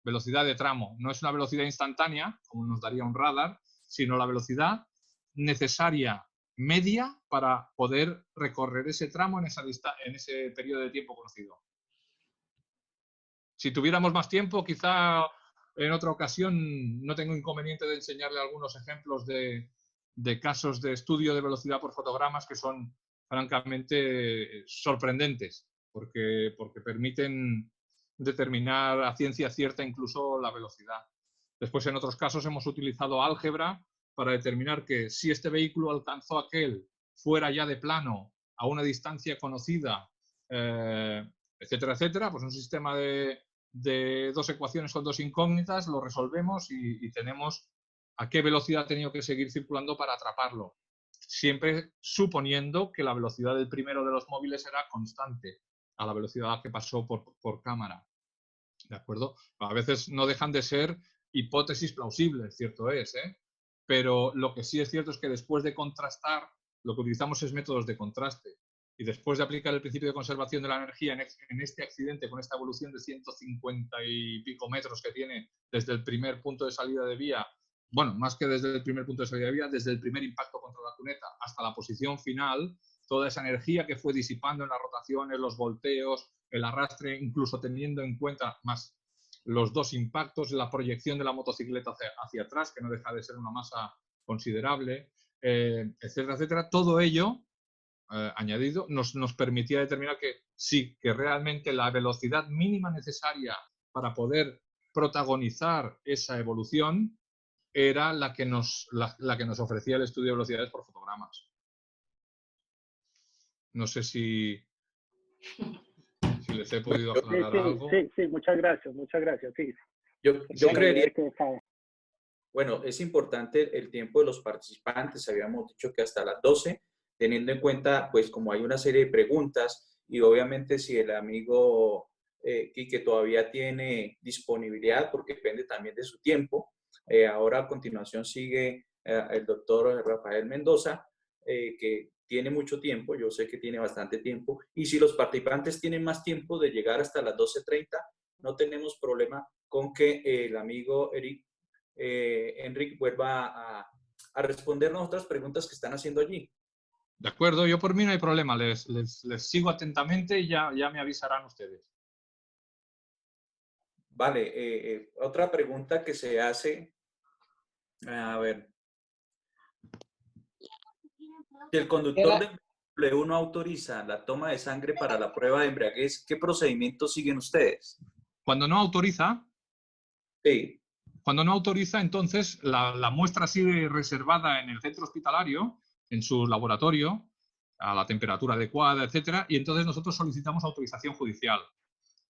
Velocidad de tramo. No es una velocidad instantánea, como nos daría un radar, sino la velocidad necesaria media para poder recorrer ese tramo en ese periodo de tiempo conocido. Si tuviéramos más tiempo, quizá en otra ocasión no tengo inconveniente de enseñarle algunos ejemplos de casos de estudio de velocidad por fotogramas que son francamente sorprendentes, porque permiten determinar a ciencia cierta incluso la velocidad. Después, en otros casos, hemos utilizado álgebra para determinar que si este vehículo alcanzó aquel fuera ya de plano a una distancia conocida, etcétera, etcétera, pues un sistema de dos ecuaciones con dos incógnitas, lo resolvemos y tenemos a qué velocidad ha tenido que seguir circulando para atraparlo. Siempre suponiendo que la velocidad del primero de los móviles era constante a la velocidad que pasó por cámara. ¿De acuerdo? A veces no dejan de ser hipótesis plausibles, cierto es, ¿eh? Pero lo que sí es cierto es que después de contrastar, lo que utilizamos es métodos de contraste. Y después de aplicar el principio de conservación de la energía en este accidente, con esta evolución de 150 y pico metros que tiene desde el primer punto de salida de vía, bueno, más que desde el primer punto de salida de vía, desde el primer impacto contra la cuneta hasta la posición final, toda esa energía que fue disipando en las rotaciones, los volteos, el arrastre, incluso teniendo en cuenta más los dos impactos, la proyección de la motocicleta hacia atrás, que no deja de ser una masa considerable, etcétera, etcétera. Todo ello añadido nos permitía determinar que sí, que realmente la velocidad mínima necesaria para poder protagonizar esa evolución era la que nos ofrecía el estudio de velocidades por fotogramas. No sé si les he podido aclarar algo. Sí, muchas gracias, sí. Yo creería que, bueno, es importante el tiempo de los participantes. Habíamos dicho que hasta las 12, teniendo en cuenta, pues, como hay una serie de preguntas y obviamente si el amigo Quique todavía tiene disponibilidad, porque depende también de su tiempo. Ahora a continuación sigue el doctor Rafael Mendoza, que tiene mucho tiempo, yo sé que tiene bastante tiempo, y si los participantes tienen más tiempo de llegar hasta las 12:30, no tenemos problema con que el amigo Enrique vuelva a respondernos otras preguntas que están haciendo allí. De acuerdo, yo por mí no hay problema, les sigo atentamente y ya me avisarán ustedes. Vale, otra pregunta que se hace, a ver, si el conductor de vehículo no autoriza la toma de sangre para la prueba de embriaguez, ¿qué procedimiento siguen ustedes? Cuando no autoriza, sí. Cuando no autoriza, entonces la muestra sigue reservada en el centro hospitalario, en su laboratorio, a la temperatura adecuada, etcétera, y entonces nosotros solicitamos autorización judicial.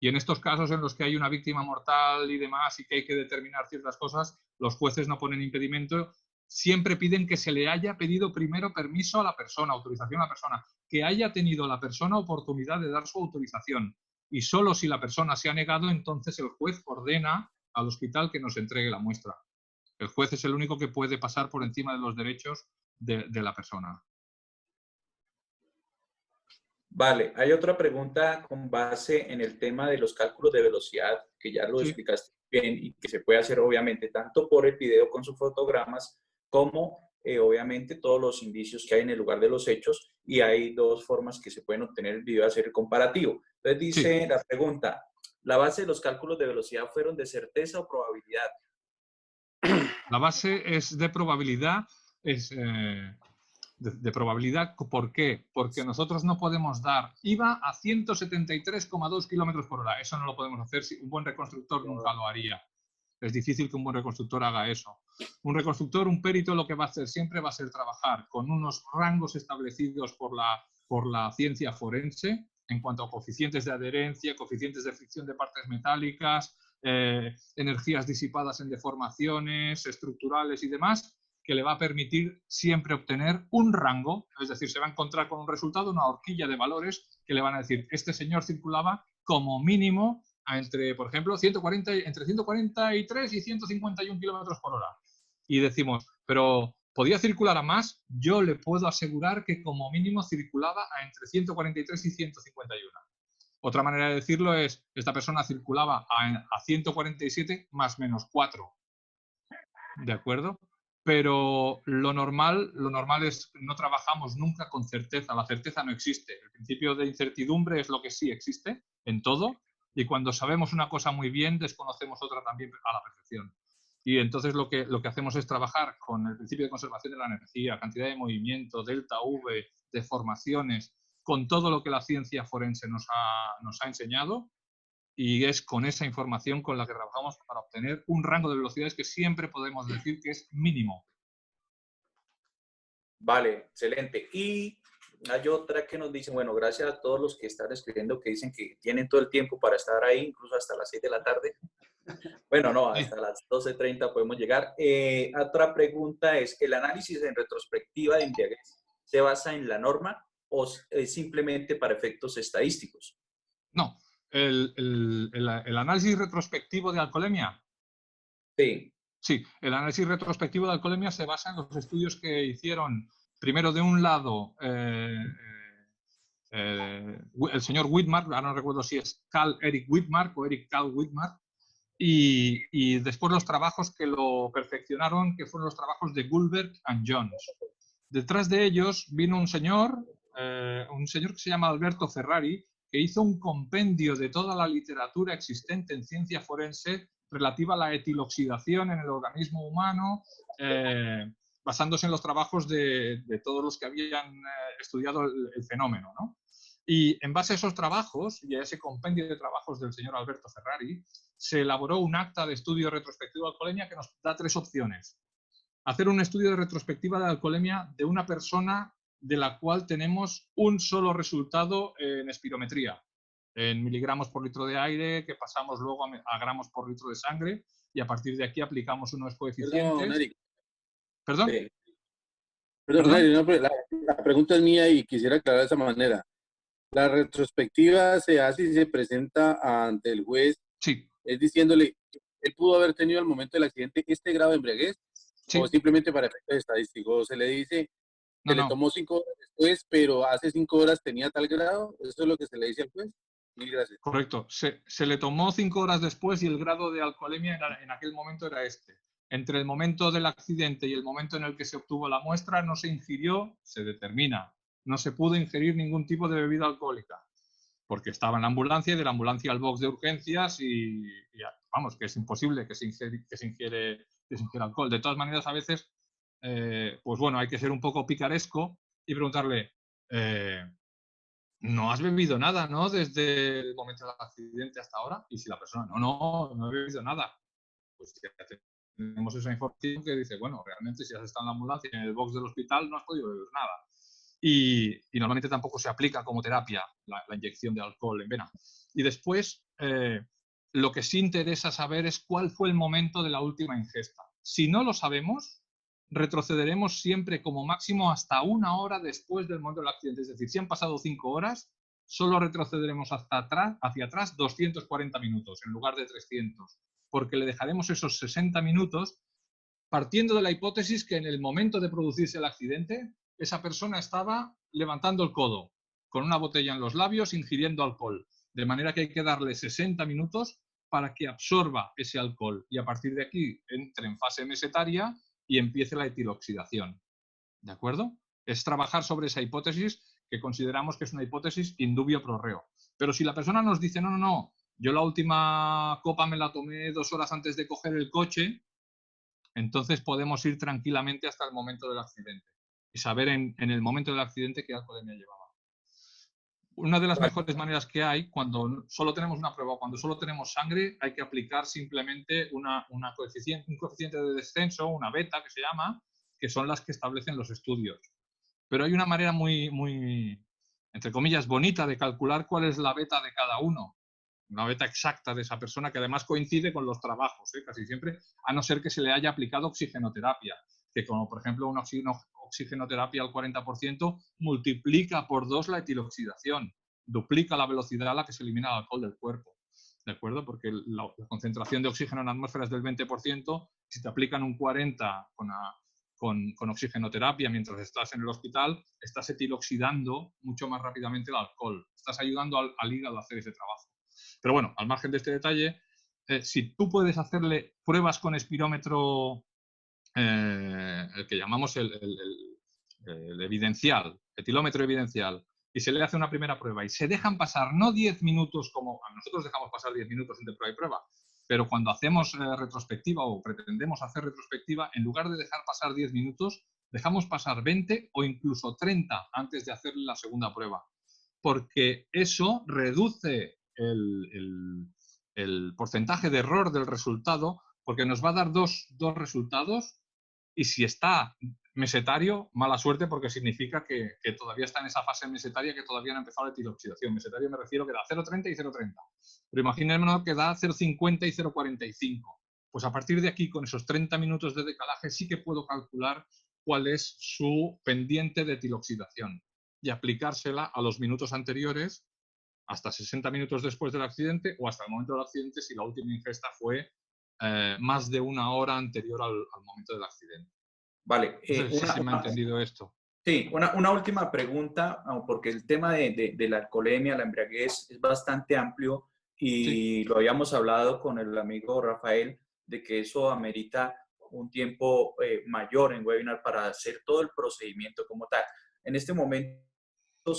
Y en estos casos en los que hay una víctima mortal y demás y que hay que determinar ciertas cosas, los jueces no ponen impedimento siempre piden que se le haya pedido primero permiso a la persona, autorización a la persona, que haya tenido la persona oportunidad de dar su autorización. Y solo si la persona se ha negado, entonces el juez ordena al hospital que nos entregue la muestra. El juez es el único que puede pasar por encima de los derechos de la persona. Vale, hay otra pregunta con base en el tema de los cálculos de velocidad, que ya lo Sí. explicaste bien y que se puede hacer obviamente tanto por el video con sus fotogramas como obviamente todos los indicios que hay en el lugar de los hechos, y hay dos formas que se pueden obtener el video, hacer el comparativo. Entonces dice la pregunta, ¿la base de los cálculos de velocidad fueron de certeza o probabilidad? La base es de probabilidad, de probabilidad. ¿Por qué? Porque nosotros no podemos dar, iba a 173,2 kilómetros por hora. Eso no lo podemos hacer, un buen reconstructor nunca lo haría. Es difícil que un buen reconstructor haga eso. Un reconstructor, un perito, lo que va a hacer siempre va a ser trabajar con unos rangos establecidos por la ciencia forense en cuanto a coeficientes de adherencia, coeficientes de fricción de partes metálicas, energías disipadas en deformaciones estructurales y demás, que le va a permitir siempre obtener un rango, es decir, se va a encontrar con un resultado, una horquilla de valores que le van a decir, este señor circulaba como mínimo entre, por ejemplo, entre 143 y 151 kilómetros por hora. Y decimos, pero ¿podía circular a más? Yo le puedo asegurar que como mínimo circulaba a entre 143 y 151. Otra manera de decirlo es, esta persona circulaba a 147 más menos 4. ¿De acuerdo? Pero lo normal es no trabajamos nunca con certeza. La certeza no existe. El principio de incertidumbre es lo que sí existe en todo. Y cuando sabemos una cosa muy bien, desconocemos otra también a la perfección. Y entonces lo que hacemos es trabajar con el principio de conservación de la energía, cantidad de movimiento, delta V, deformaciones, con todo lo que la ciencia forense nos ha enseñado, y es con esa información con la que trabajamos para obtener un rango de velocidades que siempre podemos decir que es mínimo. Vale, excelente. Y hay otra que nos dice, bueno, gracias a todos los que están escribiendo, que dicen que tienen todo el tiempo para estar ahí, incluso hasta las 6 de la tarde. Bueno, no, hasta las 12:30 podemos llegar. Otra pregunta es, ¿el análisis en retrospectiva de embriaguez se basa en la norma o es simplemente para efectos estadísticos? No, el análisis retrospectivo de alcoholemia. Sí. Sí, el análisis retrospectivo de alcoholemia se basa en los estudios que hicieron, primero de un lado, el señor Whitmark, ahora no recuerdo si es Carl Eric Whitmark o Eric Carl Whitmark, y después los trabajos que lo perfeccionaron, que fueron los trabajos de Goldberg and Jones. Detrás de ellos vino un señor que se llama Alberto Ferrari, que hizo un compendio de toda la literatura existente en ciencia forense relativa a la etiloxidación en el organismo humano, basándose en los trabajos de todos los que habían estudiado el fenómeno, ¿no? Y en base a esos trabajos y a ese compendio de trabajos del señor Alberto Ferrari, se elaboró un acta de estudio retrospectivo de alcoholemia que nos da 3 opciones. Hacer un estudio de retrospectiva de alcoholemia de una persona de la cual tenemos un solo resultado en espirometría, en miligramos por litro de aire, que pasamos luego a gramos por litro de sangre, y a partir de aquí aplicamos unos coeficientes. Perdón, Eric. ¿Perdón? Sí. Perdón, Eric, no, pero la pregunta es mía y quisiera aclarar de esa manera. ¿La retrospectiva se hace y se presenta ante el juez? Sí. Es diciéndole, ¿él pudo haber tenido al momento del accidente este grado de embriaguez? Sí. ¿O simplemente para efectos estadísticos? ¿Se le dice que le tomó 5 horas después, pero hace 5 horas tenía tal grado? ¿Eso es lo que se le dice al juez? Mil gracias. Correcto. Se le tomó 5 horas después y el grado de alcoholemia en aquel momento era este. Entre el momento del accidente y el momento en el que se obtuvo la muestra no se ingirió, se determina, no se pudo ingerir ningún tipo de bebida alcohólica, porque estaba en la ambulancia y de la ambulancia al box de urgencias y vamos, que es imposible que se ingiere alcohol. De todas maneras, a veces, pues bueno, hay que ser un poco picaresco y preguntarle, no has bebido nada, ¿no? Desde el momento del accidente hasta ahora. Y si la persona, no he bebido nada, pues ya tenemos esa información que dice, bueno, realmente si has estado en la ambulancia en el box del hospital no has podido beber nada. Y normalmente tampoco se aplica como terapia la inyección de alcohol en vena. Y después, lo que sí interesa saber es cuál fue el momento de la última ingesta. Si no lo sabemos, retrocederemos siempre como máximo hasta 1 hora después del momento del accidente. Es decir, si han pasado 5 horas, solo retrocederemos hacia atrás 240 minutos en lugar de 300, porque le dejaremos esos 60 minutos partiendo de la hipótesis que en el momento de producirse el accidente, esa persona estaba levantando el codo, con una botella en los labios, ingiriendo alcohol. De manera que hay que darle 60 minutos para que absorba ese alcohol y a partir de aquí entre en fase mesetaria y empiece la etiloxidación. ¿De acuerdo? Es trabajar sobre esa hipótesis que consideramos que es una hipótesis in dubio pro reo. Pero si la persona nos dice, no, yo la última copa me la tomé 2 horas antes de coger el coche, entonces podemos ir tranquilamente hasta el momento del accidente y saber en el momento del accidente qué alcoholemia llevaba. Una de las mejores maneras que hay, cuando solo tenemos una prueba, cuando solo tenemos sangre, hay que aplicar simplemente un coeficiente de descenso, una beta que se llama, que son las que establecen los estudios. Pero hay una manera muy, entre comillas, bonita de calcular cuál es la beta de cada uno. Una beta exacta de esa persona que además coincide con los trabajos, casi siempre, a no ser que se le haya aplicado oxigenoterapia, que como por ejemplo una oxigenoterapia al 40% multiplica por 2 la etiloxidación, duplica la velocidad a la que se elimina el alcohol del cuerpo. ¿De acuerdo? Porque la concentración de oxígeno en la atmósfera es del 20%, si te aplican un 40% con oxigenoterapia mientras estás en el hospital, estás etiloxidando mucho más rápidamente el alcohol. Estás ayudando al hígado a hacer ese trabajo. Pero bueno, al margen de este detalle, si tú puedes hacerle pruebas con espirómetro, el que llamamos el evidencial, etilómetro evidencial, y se le hace una primera prueba y se dejan pasar no 10 minutos como a nosotros dejamos pasar 10 minutos entre prueba y prueba, pero cuando hacemos retrospectiva o pretendemos hacer retrospectiva, en lugar de dejar pasar 10 minutos, dejamos pasar 20 o incluso 30 antes de hacer la segunda prueba, porque eso reduce el porcentaje de error del resultado, porque nos va a dar dos resultados, y si está mesetario, mala suerte, porque significa que todavía está en esa fase mesetaria, que todavía no ha empezado la etiloxidación. Mesetario me refiero que da 0,30 y 0,30. Pero imaginémonos que da 0,50 y 0,45. Pues a partir de aquí, con esos 30 minutos de decalaje, sí que puedo calcular cuál es su pendiente de etiloxidación y aplicársela a los minutos anteriores, hasta 60 minutos después del accidente o hasta el momento del accidente si la última ingesta fue más de 1 hora anterior al momento del accidente. Vale. No sé si me ha entendido esto. Sí, una última pregunta, porque el tema de la alcoholemia, la embriaguez es bastante amplio y sí, lo habíamos hablado con el amigo Rafael de que eso amerita un tiempo mayor en webinar para hacer todo el procedimiento como tal. En este momento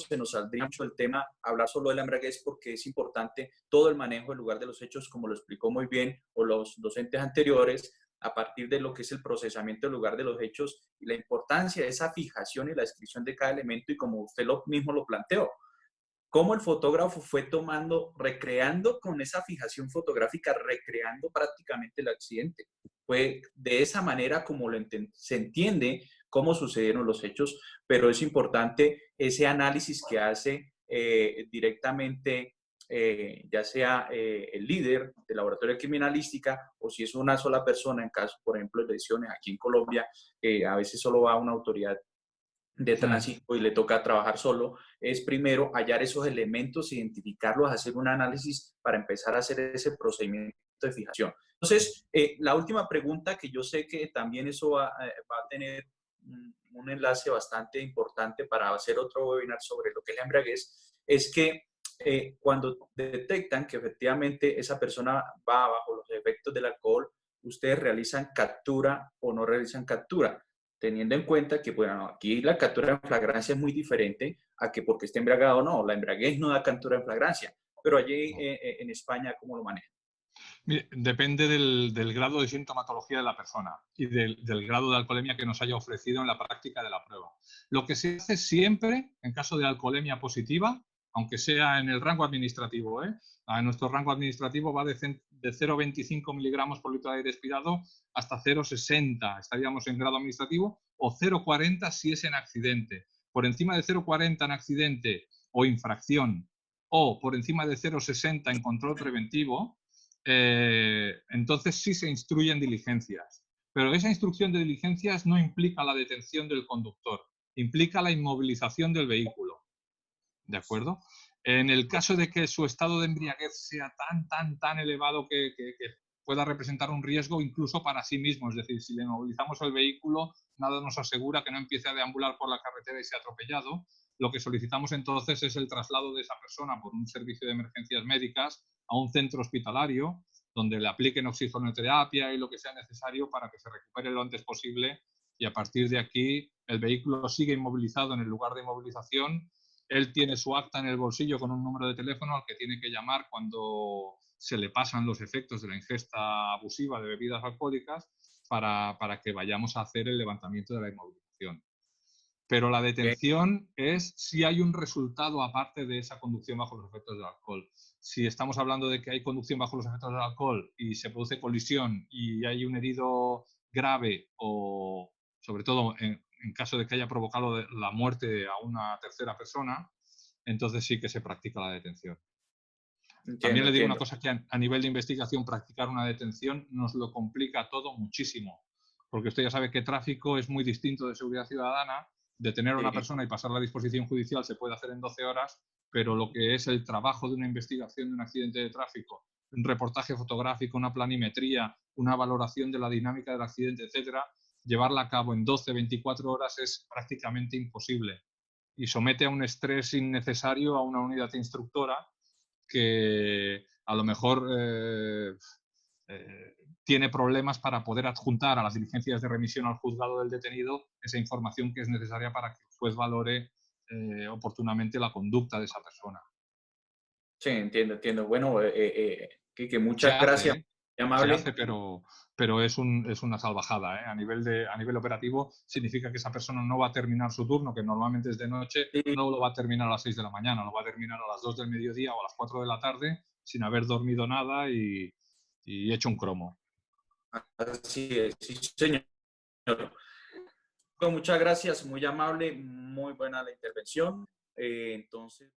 se nos saldría mucho el tema hablar solo de la embriaguez porque es importante todo el manejo del lugar de los hechos, como lo explicó muy bien o los docentes anteriores, a partir de lo que es el procesamiento del lugar de los hechos y la importancia de esa fijación y la descripción de cada elemento y como usted mismo lo planteó, cómo el fotógrafo fue recreando con esa fijación fotográfica, recreando prácticamente el accidente. Fue de esa manera como se entiende cómo sucedieron los hechos, pero es importante ese análisis que hace directamente ya sea el líder del laboratorio de criminalística o si es una sola persona en caso, por ejemplo, de lesiones aquí en Colombia, a veces solo va una autoridad de tránsito y le toca trabajar solo, es primero hallar esos elementos, identificarlos, hacer un análisis para empezar a hacer ese procedimiento de fijación. Entonces, la última pregunta, que yo sé que también eso va a tener un enlace bastante importante para hacer otro webinar sobre lo que es la embriaguez, es que cuando detectan que efectivamente esa persona va bajo los efectos del alcohol, ustedes realizan captura o no realizan captura, teniendo en cuenta que, bueno, aquí la captura en flagrancia es muy diferente a que porque esté embriagado o no. La embriaguez no da captura en flagrancia, pero allí en España, ¿cómo lo manejan? Depende del grado de sintomatología de la persona y del grado de alcoholemia que nos haya ofrecido en la práctica de la prueba. Lo que se hace siempre, en caso de alcoholemia positiva, aunque sea en el rango administrativo, nuestro rango administrativo va de 0,25 miligramos por litro de aire expirado hasta 0,60, estaríamos en grado administrativo, o 0,40 si es en accidente. Por encima de 0,40 en accidente o infracción, o por encima de 0,60 en control preventivo, entonces sí se instruyen diligencias. Pero esa instrucción de diligencias no implica la detención del conductor, implica la inmovilización del vehículo. ¿De acuerdo? En el caso de que su estado de embriaguez sea tan elevado que pueda representar un riesgo incluso para sí mismo, es decir, si le movilizamos el vehículo, nada nos asegura que no empiece a deambular por la carretera y sea atropellado. Lo que solicitamos entonces es el traslado de esa persona por un servicio de emergencias médicas a un centro hospitalario donde le apliquen oxigenoterapia y lo que sea necesario para que se recupere lo antes posible, y a partir de aquí el vehículo sigue inmovilizado en el lugar de inmovilización. Él tiene su acta en el bolsillo con un número de teléfono al que tiene que llamar cuando se le pasan los efectos de la ingesta abusiva de bebidas alcohólicas para que vayamos a hacer el levantamiento de la inmovilización. Pero la detención es si hay un resultado aparte de esa conducción bajo los efectos del alcohol. Si estamos hablando de que hay conducción bajo los efectos del alcohol y se produce colisión y hay un herido grave o, sobre todo, en caso de que haya provocado la muerte a una tercera persona, entonces sí que se practica la detención. También le digo una cosa, que a nivel de investigación practicar una detención nos lo complica todo muchísimo, porque usted ya sabe que tráfico es muy distinto de seguridad ciudadana. Detener a una persona y pasarla a disposición judicial se puede hacer en 12 horas, pero lo que es el trabajo de una investigación de un accidente de tráfico, un reportaje fotográfico, una planimetría, una valoración de la dinámica del accidente, etcétera, llevarla a cabo en 12, 24 horas es prácticamente imposible y somete a un estrés innecesario a una unidad instructora que a lo mejor tiene problemas para poder adjuntar a las diligencias de remisión al juzgado del detenido esa información que es necesaria para que el juez valore oportunamente la conducta de esa persona. Sí, entiendo. Bueno, Quique, muchas gracias. Se hace, pero es una salvajada, ¿eh? A nivel operativo significa que esa persona no va a terminar su turno, que normalmente es de noche, no lo va a terminar a las 6 de la mañana, lo va a terminar a las 2 del mediodía o a las 4 de la tarde sin haber dormido nada y hecho un cromo. Así es, sí, señor. Muchas gracias, muy amable, muy buena la intervención. Entonces...